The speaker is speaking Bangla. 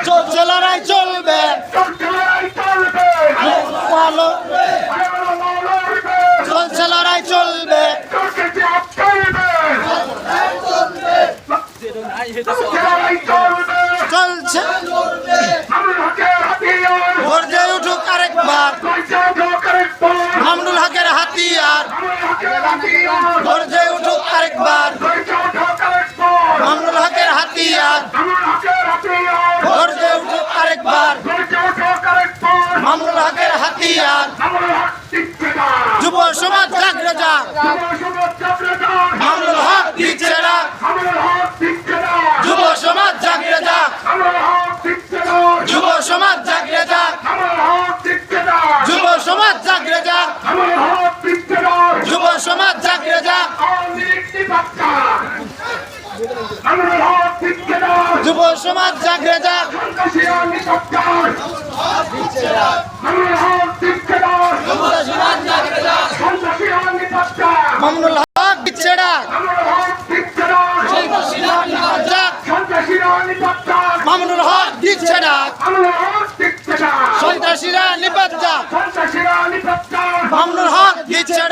চলছে লড়াই চলবে, চলছে লড়াই চলবে, চলছে গর্জে উঠুক আরেকবার মামুনুল হকের হাতিয়ার, গর্জে উঠুক আরেকবার মামুনুল হকের হাতিয়ার, গর্জে উঠুক আরেকবার মামুনুল হকের হাতিয়ার। যুব সমাজ জাগরে যাক, মামুনুল হক দিচ্ছে না, যুব সমাজ জাগরে যাক, যুব সমাজ জাগরে যাক, যুব সমাজ জাগরে যাক, যুব সমাজ জাগরে যাক, যুব সমাজ জাগরে যাক, মামুনুল হক দিচ্ছে না, মামুনুল হক দিচ্ছে না, সন্ত্রাসীরা নিপাত যাক, মামুনুল হক দিচ্ছে না।